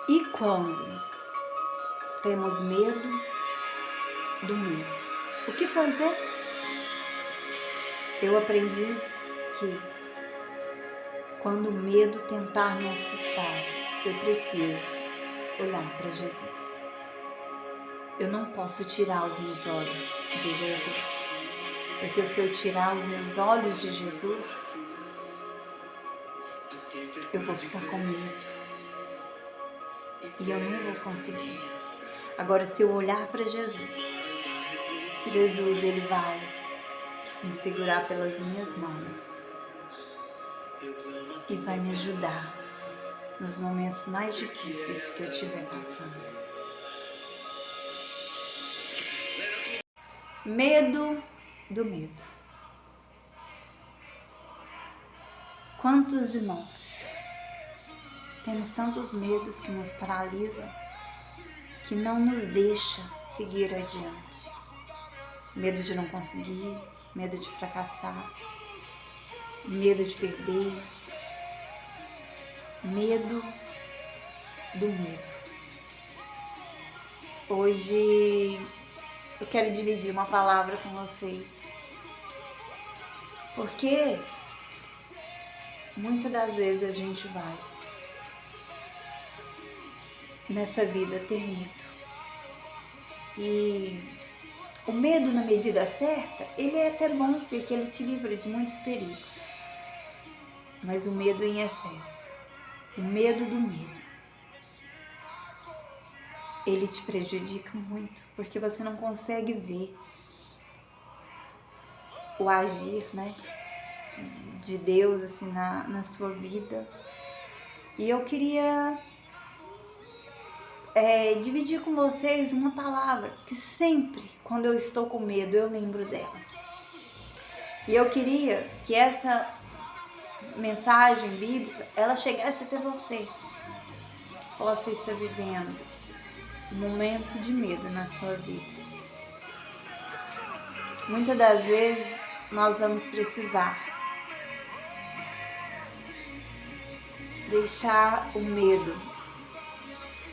E quando temos medo do medo, o que fazer? Eu aprendi que quando o medo tentar me assustar, eu preciso olhar para Jesus. Eu não posso tirar os meus olhos de Jesus, porque se eu tirar os meus olhos de Jesus, eu vou ficar com medo e eu não vou conseguir. Agora, se eu olhar para Jesus, ele vai me segurar pelas minhas mãos e vai me ajudar nos momentos mais difíceis que eu estiver passando. Medo do medo. Quantos de nós temos tantos medos que nos paralisam, que não nos deixa seguir adiante? Medo de não conseguir, medo de fracassar, medo de perder, medo do medo. Hoje eu quero dividir uma palavra com vocês, porque muitas das vezes a gente vai nessa vida ter medo. E o medo na medida certa, ele é até bom, porque ele te livra de muitos perigos. Mas o medo em excesso, o medo do medo, ele te prejudica muito, porque você não consegue ver o agir, né, de Deus assim na sua vida. E eu queria dividir com vocês uma palavra que sempre, quando eu estou com medo, eu lembro dela. E eu queria que essa mensagem bíblica, ela chegasse até você, que possa estar vivendo um momento de medo na sua vida. Muitas das vezes nós vamos precisar deixar o medo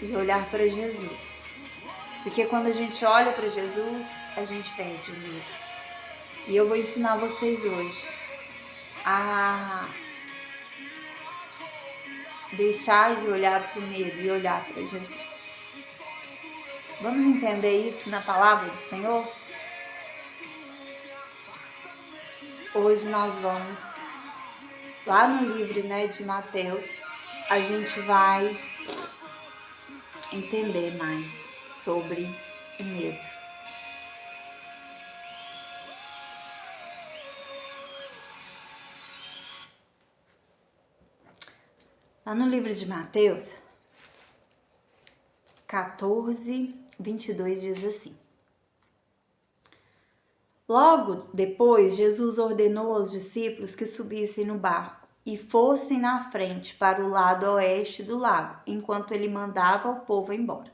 e olhar para Jesus. Porque quando a gente olha para Jesus, a gente perde o medo. E eu vou ensinar vocês hoje a deixar de olhar para o medo e olhar para Jesus. Vamos entender isso na palavra do Senhor? Hoje nós vamos lá no livro, de Mateus, a gente vai entender mais sobre o medo. Lá no livro de Mateus 14, 22 diz assim: Logo depois, Jesus ordenou aos discípulos que subissem no barco e fossem na frente para o lado oeste do lago, enquanto ele mandava o povo embora.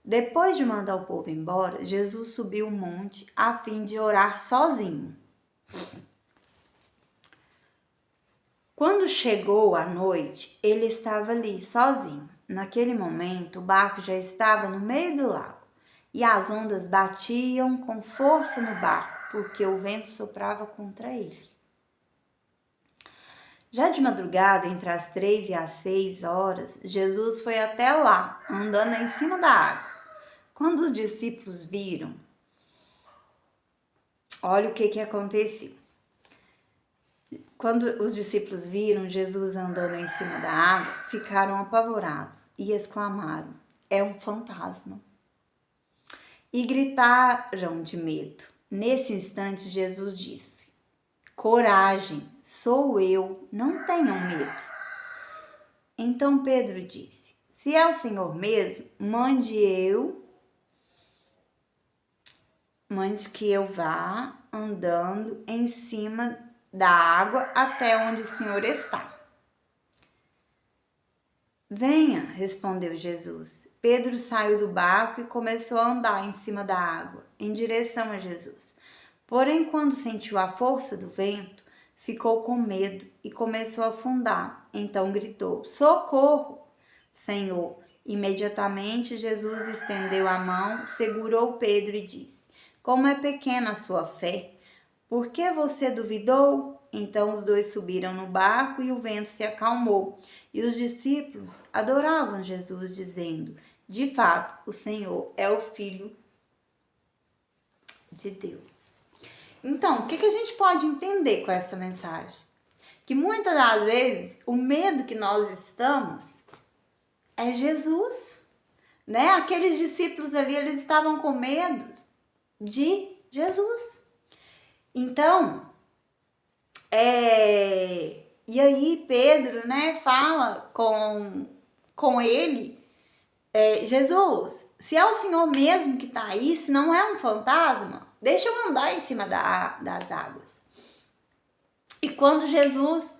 Depois de mandar o povo embora, Jesus subiu o monte a fim de orar sozinho. Quando chegou a noite, ele estava ali, sozinho. Naquele momento, o barco já estava no meio do lago e as ondas batiam com força no barco, porque o vento soprava contra ele. Já de madrugada, entre as 3 e as 6 horas, Jesus foi até lá, andando em cima da água. Quando os discípulos viram, olha o que aconteceu. Quando os discípulos viram Jesus andando em cima da água, ficaram apavorados e exclamaram: é um fantasma! E gritaram de medo. Nesse instante, Jesus disse: coragem, sou eu, não tenham medo. Então Pedro disse: se é o Senhor mesmo, mande que eu vá andando em cima da água até onde o Senhor está. Venha, respondeu Jesus. Pedro saiu do barco e começou a andar em cima da água, em direção a Jesus. Porém, quando sentiu a força do vento, ficou com medo e começou a afundar. Então gritou: socorro, Senhor, Imediatamente Jesus estendeu a mão, segurou Pedro e disse: Como é pequena a sua fé! Por que você duvidou? Então os dois subiram no barco e o vento se acalmou. E os discípulos adoravam Jesus, dizendo: De fato, o Senhor é o Filho de Deus. Então, o que a gente pode entender com essa mensagem? Que muitas das vezes o medo que nós estamos é Jesus, né? Aqueles discípulos ali, eles estavam com medo de Jesus. Então, e aí Pedro, né, fala com ele, Jesus, se é o Senhor mesmo que tá aí, se não é um fantasma, deixa eu andar em cima das águas. E quando Jesus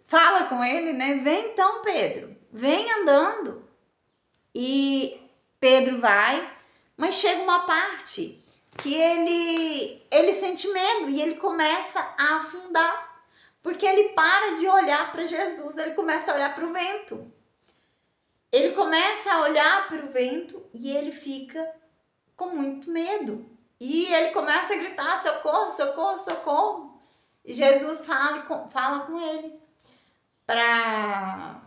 fala com ele, né, vem então Pedro, vem andando. E Pedro vai, mas chega uma parte que ele sente medo e ele começa a afundar, porque ele para de olhar para Jesus, ele começa a olhar para o vento. Ele começa a olhar para o vento e ele fica com muito medo. E ele começa a gritar: socorro, socorro, socorro. E Jesus fala com ele para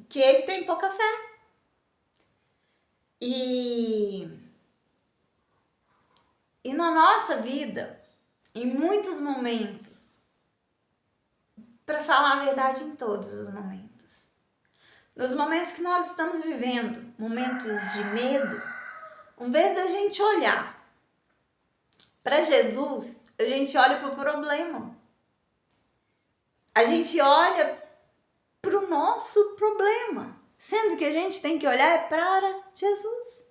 que ele tem pouca fé. E na nossa vida, em muitos momentos, para falar a verdade, em todos os momentos, nos momentos que nós estamos vivendo, momentos de medo, em vez da gente olhar para Jesus, a gente olha para o problema. A gente olha para o nosso problema, sendo que a gente tem que olhar para Jesus.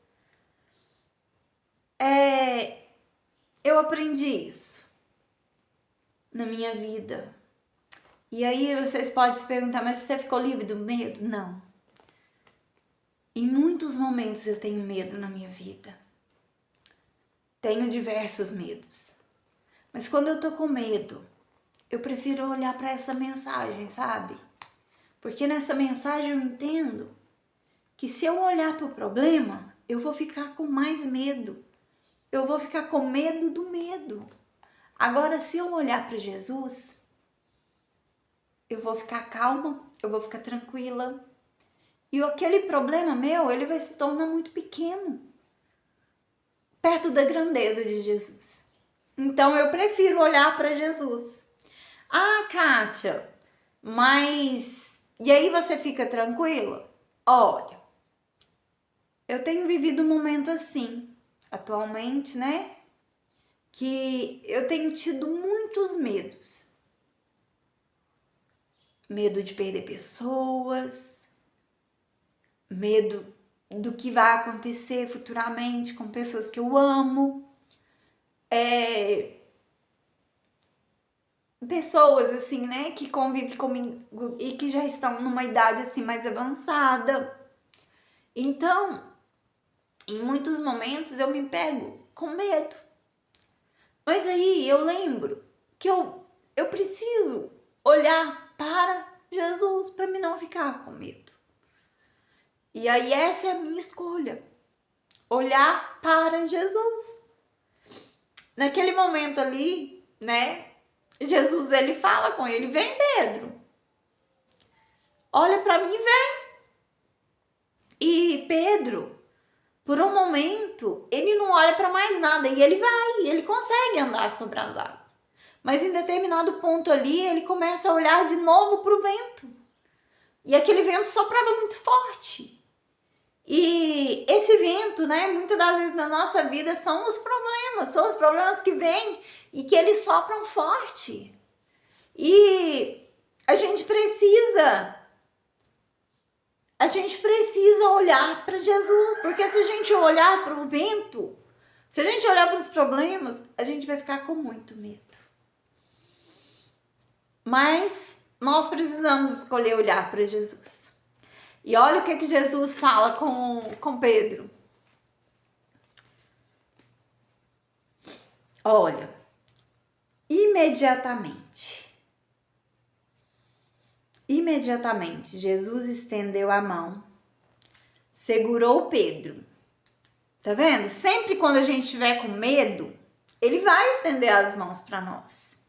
Eu aprendi isso na minha vida. E aí vocês podem se perguntar, mas você ficou livre do medo? Não. Em muitos momentos eu tenho medo na minha vida. Tenho diversos medos. Mas quando eu tô com medo, eu prefiro olhar para essa mensagem, sabe? Porque nessa mensagem eu entendo que se eu olhar para o problema, eu vou ficar com mais medo. Eu vou ficar com medo do medo. Agora, se eu olhar para Jesus, eu vou ficar calma, eu vou ficar tranquila. E aquele problema meu, ele vai se tornar muito pequeno, perto da grandeza de Jesus. Então, eu prefiro olhar para Jesus. Ah, Kátia, mas... E aí você fica tranquila? Olha, eu tenho vivido um momento assim, atualmente, né? Que eu tenho tido muitos medos. Medo de perder pessoas, medo do que vai acontecer futuramente com pessoas que eu amo, pessoas assim, né, que convivem comigo e que já estão numa idade assim mais avançada. Então, em muitos momentos eu me pego com medo. Mas aí eu lembro que eu preciso olhar para Jesus para me não ficar com medo. E aí essa é a minha escolha. Olhar para Jesus. Naquele momento ali, né? Jesus, ele fala com ele: vem, Pedro. Olha para mim e vem. E Pedro, por um momento, ele não olha para mais nada e ele vai, ele consegue andar sobre as águas. Mas em determinado ponto ali, ele começa a olhar de novo para o vento. E aquele vento soprava muito forte. E esse vento, né, muitas das vezes na nossa vida são os problemas que vêm e que eles sopram forte. E a gente precisa olhar para Jesus, porque se a gente olhar para o vento, se a gente olhar para os problemas, a gente vai ficar com muito medo. Mas nós precisamos escolher olhar para Jesus. E olha o que Jesus fala com Pedro. Olha, imediatamente, Jesus estendeu a mão, segurou Pedro. Tá vendo? Sempre quando a gente tiver com medo, ele vai estender as mãos para nós.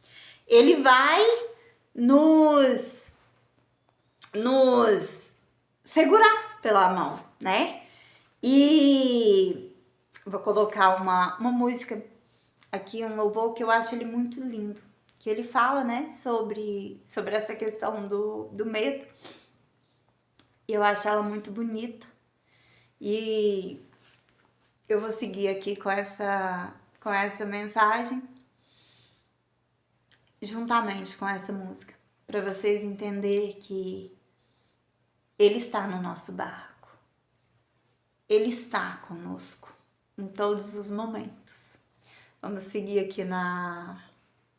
Ele vai nos segurar pela mão, né? E vou colocar uma música aqui, um louvor que eu acho ele muito lindo, que ele fala, né, sobre essa questão do medo. E eu acho ela muito bonita. E eu vou seguir aqui com essa mensagem, juntamente com essa música, para vocês entenderem que Ele está no nosso barco. Ele está conosco em todos os momentos. Vamos seguir aqui na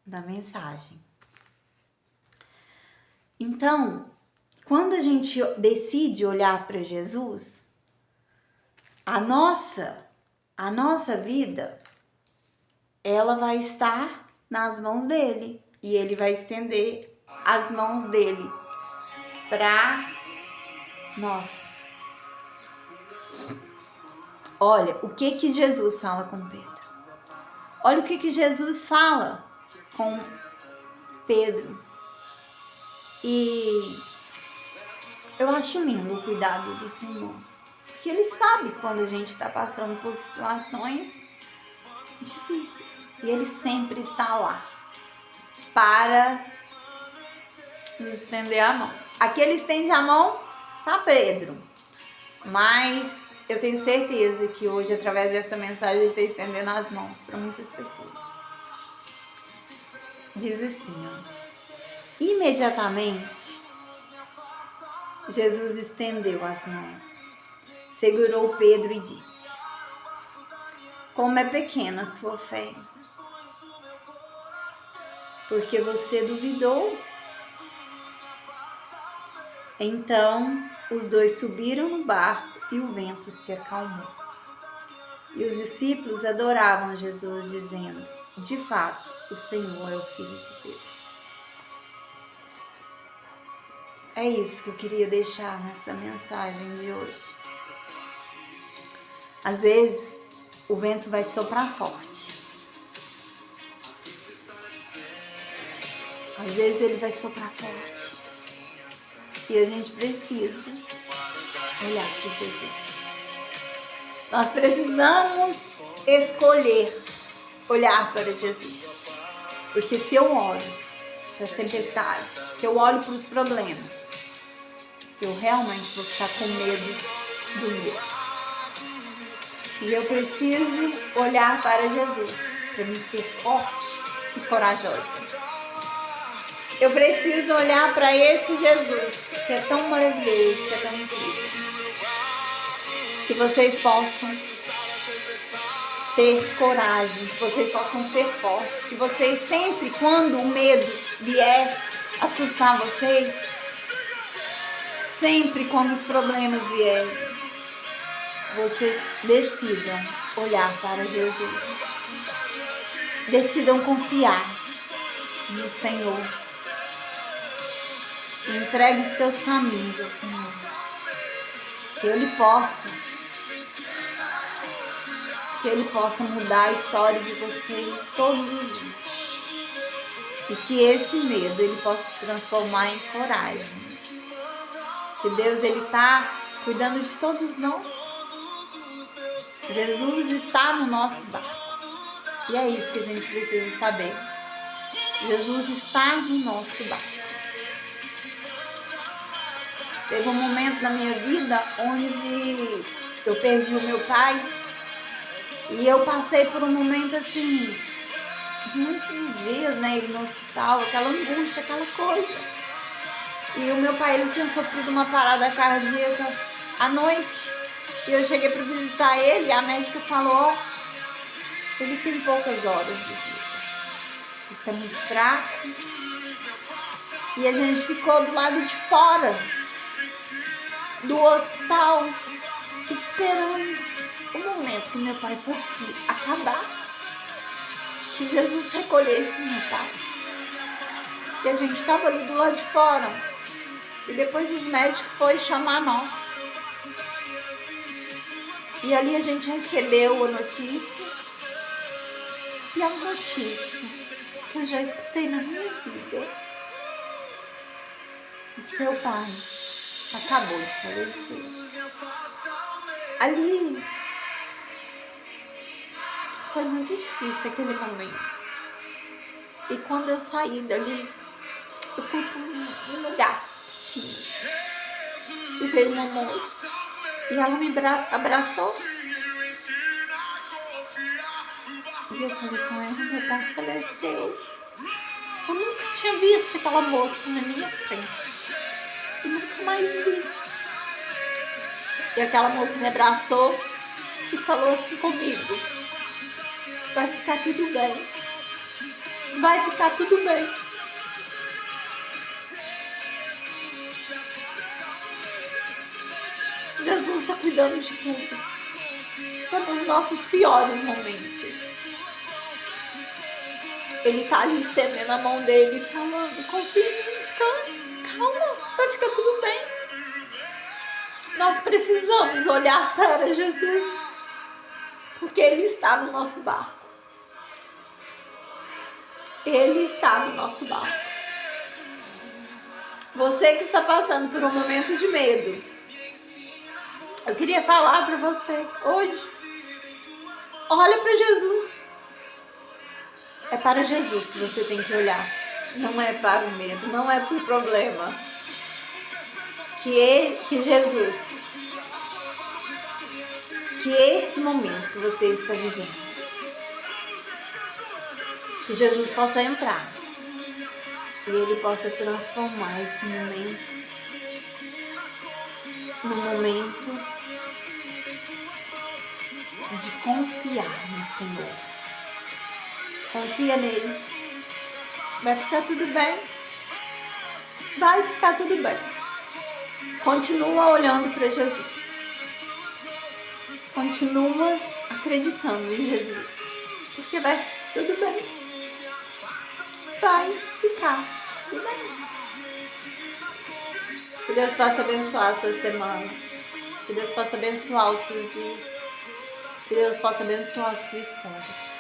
mensagem. Então, quando a gente decide olhar para Jesus, a nossa vida, ela vai estar nas mãos dele. E ele vai estender as mãos dele para nós. Olha o que Jesus fala com Pedro. Olha o que Jesus fala com Pedro. E eu acho lindo o cuidado do Senhor. Porque Ele sabe quando a gente está passando por situações difíceis. E Ele sempre está lá para nos estender a mão. Aqui Ele estende a mão para Pedro. Mas eu tenho certeza que hoje, através dessa mensagem, Ele está estendendo as mãos para muitas pessoas. Diz assim, ó. Imediatamente, Jesus estendeu as mãos, segurou Pedro e disse: como é pequena a sua fé, porque você duvidou. Então, os dois subiram no barco e o vento se acalmou. E os discípulos adoravam Jesus, dizendo: de fato, o Senhor é o Filho de Deus. É isso que eu queria deixar nessa mensagem de hoje. Às vezes, o vento vai soprar forte. Às vezes, ele vai soprar forte. E a gente precisa olhar para Jesus. Nós precisamos escolher olhar para Jesus. Porque se eu olho para a tempestade, se eu olho para os problemas, eu realmente vou ficar com medo do medo. E eu preciso olhar para Jesus para me ser forte e corajosa. Eu preciso olhar para esse Jesus que é tão maravilhoso, que é tão incrível. Que vocês possam ter coragem, que vocês possam ser fortes, que vocês sempre, quando o medo vier assustar vocês, sempre quando os problemas vierem, vocês decidam olhar para Jesus. Decidam confiar no Senhor. E entregue os seus caminhos ao Senhor. Que Ele possa mudar a história de vocês todos os dias. E que esse medo Ele possa se transformar em coragem. Que Deus, Ele está cuidando de todos nós. Jesus está no nosso barco. E é isso que a gente precisa saber. Jesus está no nosso barco. Teve um momento na minha vida onde eu perdi o meu pai. E eu passei por um momento assim, muitos dias, né, ele no hospital, aquela angústia, aquela coisa. E o meu pai, ele tinha sofrido uma parada cardíaca à noite. E eu cheguei para visitar ele e a médica falou: ele tem poucas horas de vida. Ele está muito fraco. E a gente ficou do lado de fora do hospital, esperando o momento que meu pai fosse acabar, que Jesus recolhesse meu pai. E a gente estava ali do lado de fora. E depois os médicos foram chamar nós. E ali a gente recebeu a notícia, e a notícia que eu já escutei na minha vida. O seu pai acabou de falecer. Ali foi muito difícil aquele momento. E quando eu saí dali, eu fui para um lugar que tinha. E veio uma moça. E ela me abraçou. E eu falei com ela, meu pai faleceu. Eu nunca tinha visto aquela moça na minha frente. E nunca mais vi. E aquela moça me abraçou e falou assim comigo: vai ficar tudo bem. Vai ficar tudo bem. Jesus está cuidando de tudo. Até dos nossos piores momentos. Ele está ali estendendo a mão dele, falando: confia, descansa, calma, vai ficar tudo bem. Nós precisamos olhar para Jesus, porque Ele está no nosso barco. Ele está no nosso barco. Você que está passando por um momento de medo, eu queria falar para você hoje: olha para Jesus. É para Jesus que você tem que olhar. Não é para o medo, não é para o problema. Que Jesus, que esse momento que você está vivendo, que Jesus possa entrar e Ele possa transformar esse momento num momento de confiar no Senhor. Confia nele. Vai ficar tudo bem. Vai ficar tudo bem. Continua olhando para Jesus. Continua acreditando em Jesus. Porque vai ficar tudo bem. Vai ficar tudo bem. Que Deus possa abençoar a sua semana. Que Deus possa abençoar os seus dias. Que Deus possa abençoar a sua história.